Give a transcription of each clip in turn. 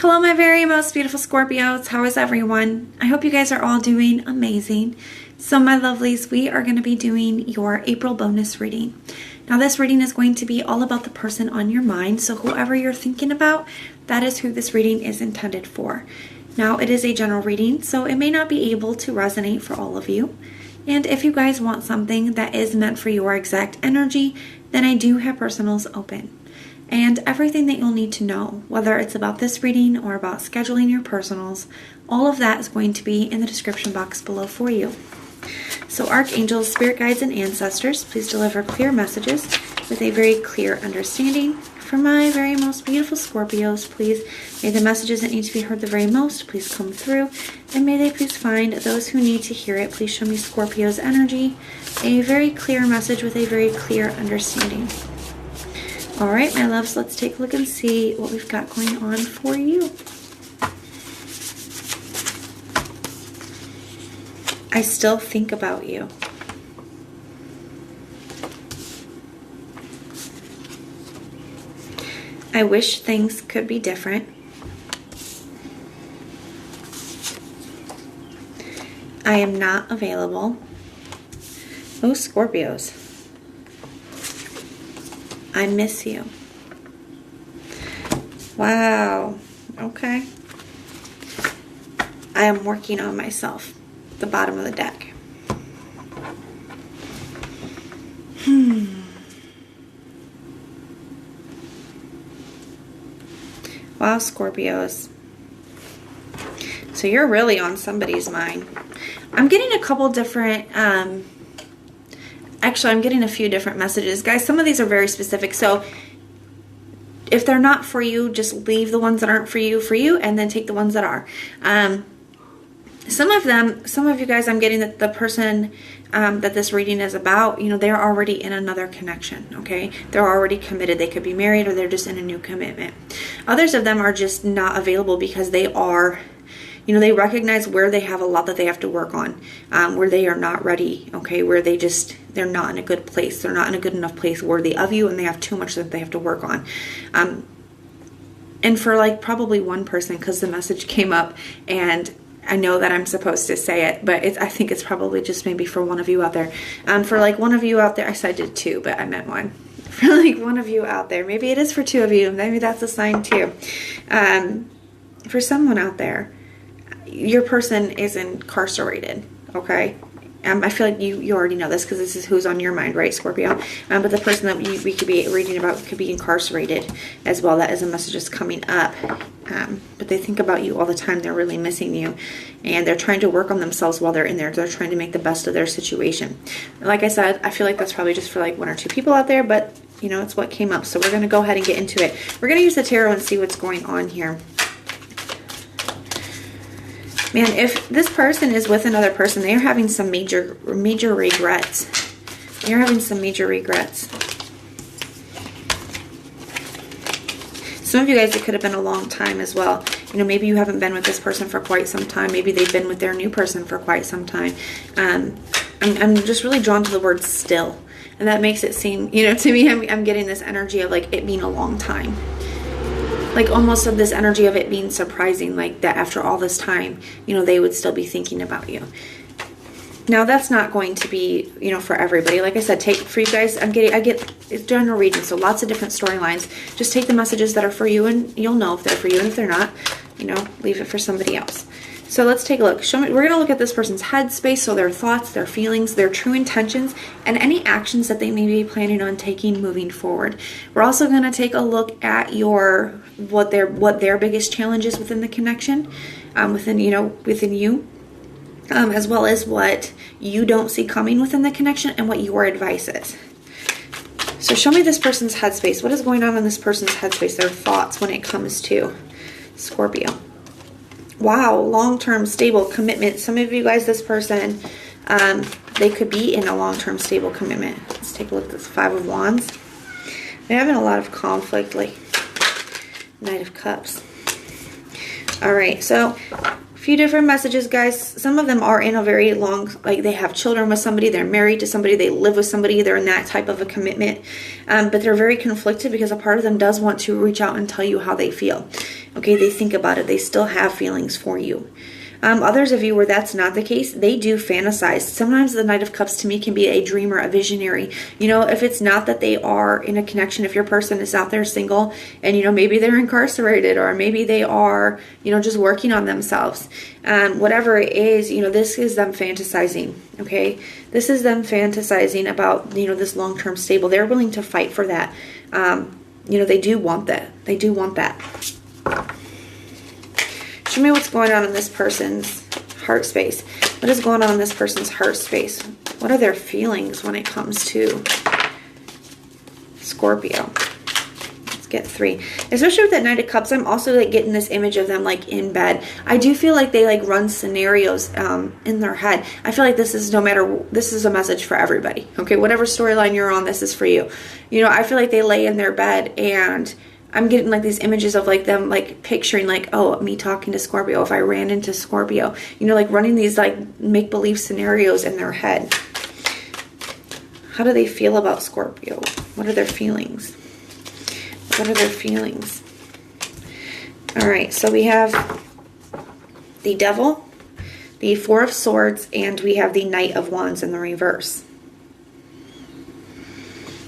Hello, my very most beautiful Scorpios. How is everyone? I hope you guys are all doing amazing. So my lovelies, we are going to be doing your April bonus reading. Now this reading is going to be all about the person on your mind. So whoever you're thinking about, that is who this reading is intended for. Now it is a general reading, so it may not be able to resonate for all of you. And if you guys want something that is meant for your exact energy, then I do have personals open. And everything that you'll need to know, whether it's about this reading or about scheduling your personals, all of that is going to be in the description box below for you. So archangels, spirit guides, and ancestors, please deliver clear messages with a very clear understanding. For my very most beautiful Scorpios, please, may the messages that need to be heard the very most, please come through. And may they please find those who need to hear it. Please show me Scorpio's energy, a very clear message with a very clear understanding. All right, my loves, let's take a look and see what we've got going on for you. I still think about you. I wish things could be different. I am not available. Oh, Scorpios. I miss you. Wow. Okay. I am working on myself. The bottom of the deck. Wow, Scorpios. So you're really on somebody's mind. I'm getting a couple different, actually I'm getting a few different messages. Guys, some of these are very specific. So if they're not for you, just leave the ones that aren't for you, and then take the ones that are. Some of you guys, I'm getting that the person that this reading is about, you know, they're already in another connection, okay? They're already committed. They could be married or they're just in a new commitment. Others of them are just not available because they are, you know, they recognize where they have a lot that they have to work on, where they are not ready, okay? Where they're not in a good place. They're not in a good enough place worthy of you, and they have too much that they have to work on. And for like probably one person, because the message came up and I know that I'm supposed to say it, but I think it's probably just maybe for one of you out there. For like one of you out there, I said I did two, but I meant one. For like one of you out there, maybe it is for two of you, maybe that's a sign too. For someone out there, your person is incarcerated, okay? I feel like you already know this because this is who's on your mind, right, Scorpio? But the person that we could be reading about could be incarcerated as well. That is a message that's coming up. But they think about you all the time. They're really missing you. And they're trying to work on themselves while they're in there. They're trying to make the best of their situation. Like I said, I feel like that's probably just for like one or two people out there. But, you know, it's what came up. So we're going to go ahead and get into it. We're going to use the tarot and see what's going on here. Man, if this person is with another person, they are having some major regrets. They're having some major regrets. Some of you guys, it could have been a long time as well. You know, maybe you haven't been with this person for quite some time. Maybe they've been with their new person for quite some time. I'm just really drawn to the word still. And that makes it seem, you know, to me, I'm getting this energy of like it being a long time. Like almost of this energy of it being surprising, like that after all this time, you know, they would still be thinking about you. Now that's not going to be, you know, for everybody. Like I said, for you guys, I get it's general reading, so lots of different storylines. Just take the messages that are for you and you'll know if they're for you, and if they're not, you know, leave it for somebody else. So let's take a look. We're going to look at this person's headspace, so their thoughts, their feelings, their true intentions, and any actions that they may be planning on taking moving forward. We're also going to take a look at what their biggest challenge is within the connection, within you, as well as what you don't see coming within the connection and what your advice is. So show me this person's headspace. What is going on in this person's headspace? Their thoughts when it comes to Scorpio. Wow, long-term stable commitment. Some of you guys, this person, they could be in a long-term stable commitment. Let's take a look at this Five of Wands. They're having a lot of conflict, like Knight of Cups. All right, so a few different messages, guys. Some of them are in a very long, like they have children with somebody, they're married to somebody, they live with somebody, they're in that type of a commitment. But they're very conflicted because a part of them does want to reach out and tell you how they feel. Okay, they think about it. They still have feelings for you. Others of you where that's not the case, they do fantasize. Sometimes the Knight of Cups to me can be a dreamer, a visionary. You know, if it's not that they are in a connection, if your person is out there single and, you know, maybe they're incarcerated or maybe they are, you know, just working on themselves. Whatever it is, you know, this is them fantasizing, okay? This is them fantasizing about, you know, this long-term stable. They're willing to fight for that. You know, they do want that. They do want that. Show me what's going on in this person's heart space. What is going on in this person's heart space? What are their feelings when it comes to Scorpio? Let's get 3. Especially with that Knight of Cups, I'm also like getting this image of them like in bed. I do feel like they like run scenarios in their head. I feel like this is this is a message for everybody. Okay, whatever storyline you're on, this is for you. You know, I feel like they lay in their bed and I'm getting like these images of like them like picturing like, oh, me talking to Scorpio if I ran into Scorpio. You know, like running these like make-believe scenarios in their head. How do they feel about Scorpio? What are their feelings? What are their feelings? All right, so we have the Devil, the 4 of Swords, and we have the Knight of Wands in the reverse.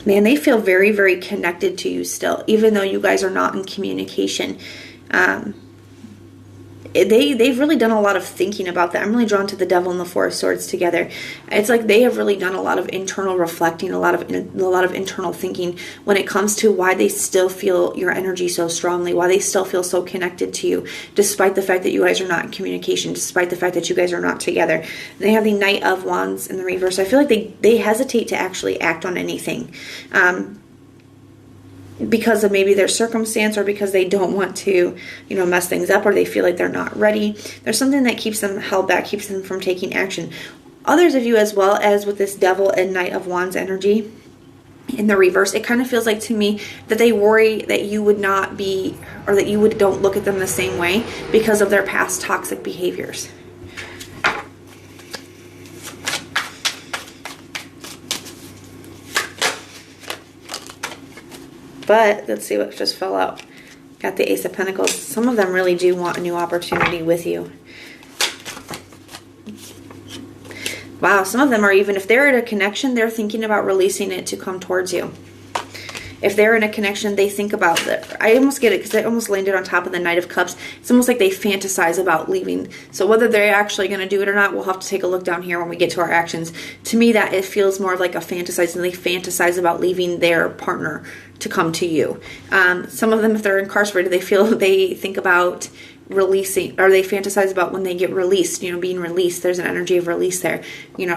Man, they feel very, very connected to you still, even though you guys are not in communication. They've really done a lot of thinking about that. I'm really drawn to the Devil and the 4 of Swords together. It's like they have really done a lot of internal reflecting, a lot of internal thinking when it comes to why they still feel your energy so strongly, why they still feel so connected to you, despite the fact that you guys are not in communication, despite the fact that you guys are not together. They have the Knight of Wands in the reverse. I feel like they hesitate to actually act on anything. Because of maybe their circumstance or because they don't want to, you know, mess things up or they feel like they're not ready. There's something that keeps them held back, keeps them from taking action. Others of you as well, as with this Devil and Knight of Wands energy in the reverse, it kind of feels like to me that they worry that you would not be, or that you don't look at them the same way because of their past toxic behaviors. But let's see what just fell out. Got the Ace of Pentacles. Some of them really do want a new opportunity with you. Wow, some of them are even, if they're in a connection, they're thinking about releasing it to come towards you. If they're in a connection, they think about that. I almost get it because I almost landed on top of the Knight of Cups. It's almost like they fantasize about leaving. So whether they're actually going to do it or not, we'll have to take a look down here when we get to our actions. To me, that it feels more like a fantasizing. They fantasize about leaving their partner to come to you. Some of them, if they're incarcerated, they think about releasing, or they fantasize about when they get released, you know, being released. There's an energy of release there, you know,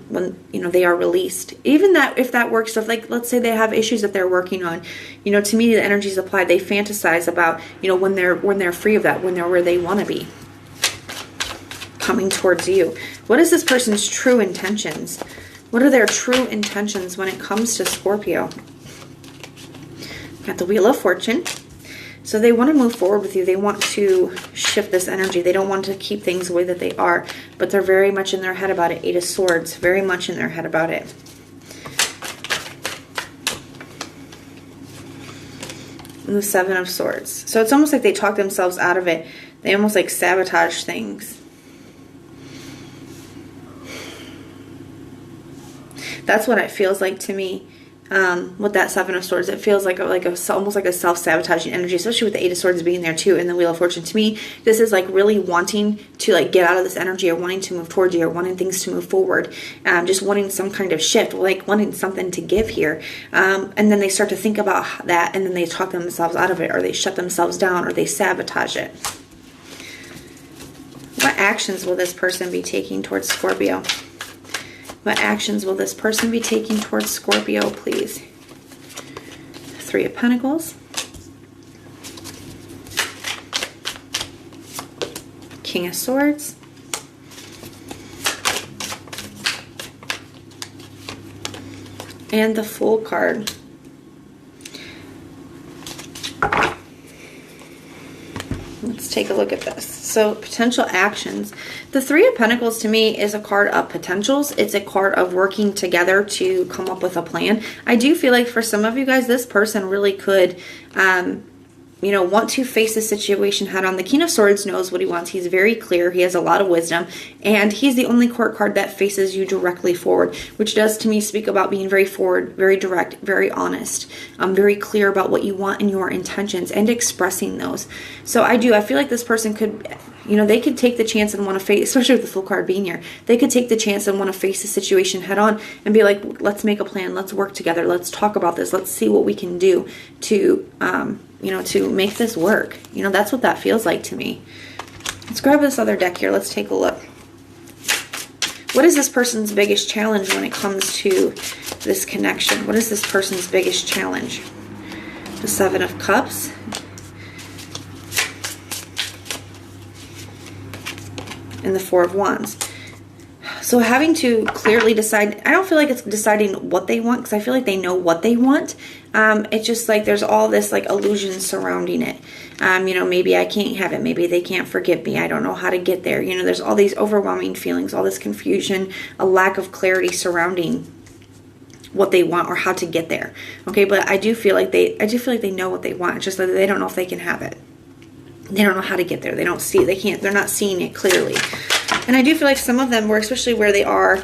when, you know, they are released. Even that, if that works, if like, let's say they have issues that they're working on, you know, to me, the energy is applied. They fantasize about, you know, when they're free of that, when they're where they want to be, coming towards you. What is this person's true intentions? What are their true intentions when it comes to Scorpio? Got the Wheel of Fortune. So they want to move forward with you. They want to shift this energy. They don't want to keep things the way that they are. But they're very much in their head about it. 8 of Swords. Very much in their head about it. And the 7 of Swords. So it's almost like they talk themselves out of it. They almost like sabotage things. That's what it feels like to me. With that 7 of Swords, it feels like almost like a self-sabotaging energy, especially with the 8 of Swords being there too, and the Wheel of Fortune. To me, this is like really wanting to like get out of this energy, or wanting to move towards you, or wanting things to move forward, just wanting some kind of shift, like wanting something to give here. And then they start to think about that, and then they talk themselves out of it, or they shut themselves down, or they sabotage it. What actions will this person be taking towards Scorpio? What actions will this person be taking towards Scorpio, please? 3 of Pentacles. King of Swords. And the Fool card. Let's take a look at this. So, potential actions. The 3 of Pentacles to me is a card of potentials. It's a card of working together to come up with a plan. I do feel like for some of you guys, this person really could want to face the situation head on. The King of Swords knows what he wants. He's very clear. He has a lot of wisdom, and he's the only court card that faces you directly forward, which does to me speak about being very forward, very direct, very honest, very clear about what you want and your intentions and expressing those. So I feel like this person could, they could take the chance and want to face, especially with the Fool card being here, they could take the chance and want to face the situation head on and be like, let's make a plan. Let's work together. Let's talk about this. Let's see what we can do to, to make this work. That's what that feels like to me. Let's grab this other deck here. Let's take a look. What is this person's biggest challenge when it comes to this connection? What is this person's biggest challenge? The Seven of Cups. And the Four of Wands. So having to clearly decide, I don't feel like it's deciding what they want, because I feel like they know what they want. It's just like there's all this like illusion surrounding it. Maybe I can't have it. Maybe they can't forgive me. I don't know how to get there. There's all these overwhelming feelings, all this confusion, a lack of clarity surrounding what they want or how to get there. Okay, but I do feel like they know what they want. It's just that they don't know if they can have it. They don't know how to get there. They don't see it. They can't. They're not seeing it clearly. And I do feel like some of them, especially where they are,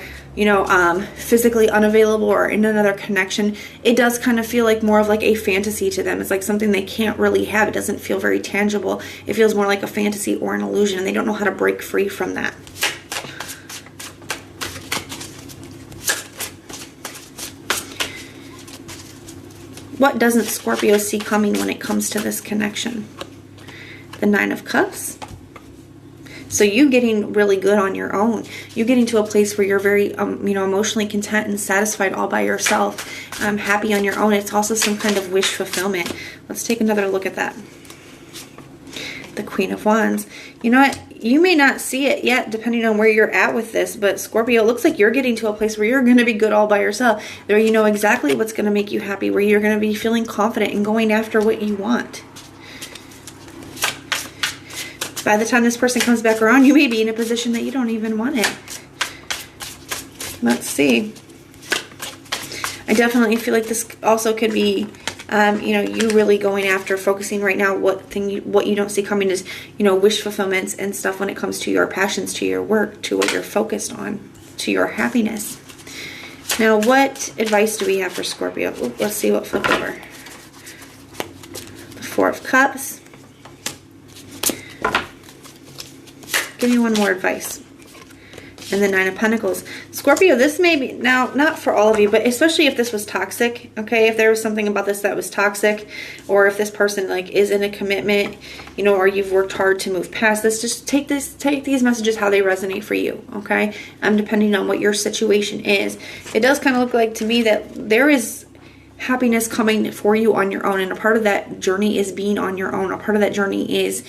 physically unavailable or in another connection, it does kind of feel like more of like a fantasy to them. It's like something they can't really have. It doesn't feel very tangible. It feels more like a fantasy or an illusion, and they don't know how to break free from that. What doesn't Scorpio see coming when it comes to this connection? The Nine of Cups. So you getting really good on your own. You getting to a place where you're very, emotionally content and satisfied all by yourself. Happy on your own. It's also some kind of wish fulfillment. Let's take another look at that. The Queen of Wands. You know what? You may not see it yet, depending on where you're at with this, but Scorpio, it looks like you're getting to a place where you're going to be good all by yourself. Where you know exactly what's going to make you happy. Where you're going to be feeling confident and going after what you want. By the time this person comes back around, you may be in a position that you don't even want it. Let's see. I definitely feel like this also could be, you really going after, focusing right now. What you don't see coming is, wish fulfillments and stuff when it comes to your passions, to your work, to what you're focused on, to your happiness. Now, what advice do we have for Scorpio? Ooh, let's see what flipped over. The Four of Cups. Give me one more advice. And the Nine of Pentacles. Scorpio, this may be, now, not for all of you, but especially if this was toxic, okay? If there was something about this that was toxic, or if this person, like, is in a commitment, or you've worked hard to move past this, just take these messages how they resonate for you, okay? Depending on what your situation is. It does kind of look like to me that there is happiness coming for you on your own, and a part of that journey is being on your own. A part of that journey is,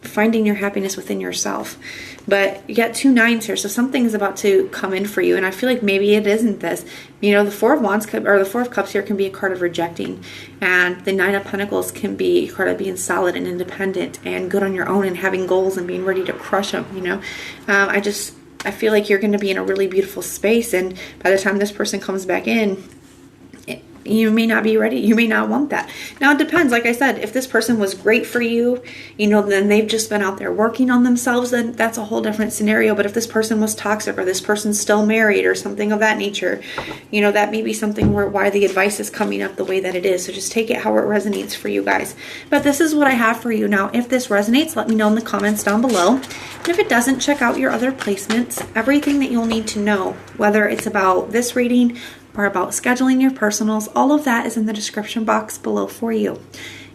finding your happiness within yourself. But you got 2 nines here, so something is about to come in for you, and I feel like maybe it isn't this. The Four of Wands, or the Four of Cups here, can be a card of rejecting, and the Nine of Pentacles can be a card of being solid and independent and good on your own and having goals and being ready to crush them. I feel like you're going to be in a really beautiful space, and by the time this person comes back in, you may not be ready. You may not want that. Now, it depends. Like I said, if this person was great for you, then they've just been out there working on themselves, then that's a whole different scenario. But if this person was toxic, or this person's still married, or something of that nature, that may be something why the advice is coming up the way that it is. So just take it how it resonates for you guys. But this is what I have for you. Now, if this resonates, let me know in the comments down below. And if it doesn't, check out your other placements. Everything that you'll need to know, whether it's about this reading or about scheduling your personals, all of that is in the description box below for you.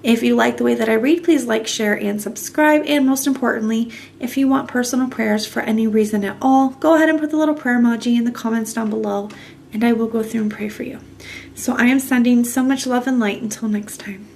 If you like the way that I read, please like, share, and subscribe. And most importantly, if you want personal prayers for any reason at all, go ahead and put the little prayer emoji in the comments down below, and I will go through and pray for you. So I am sending so much love and light until next time.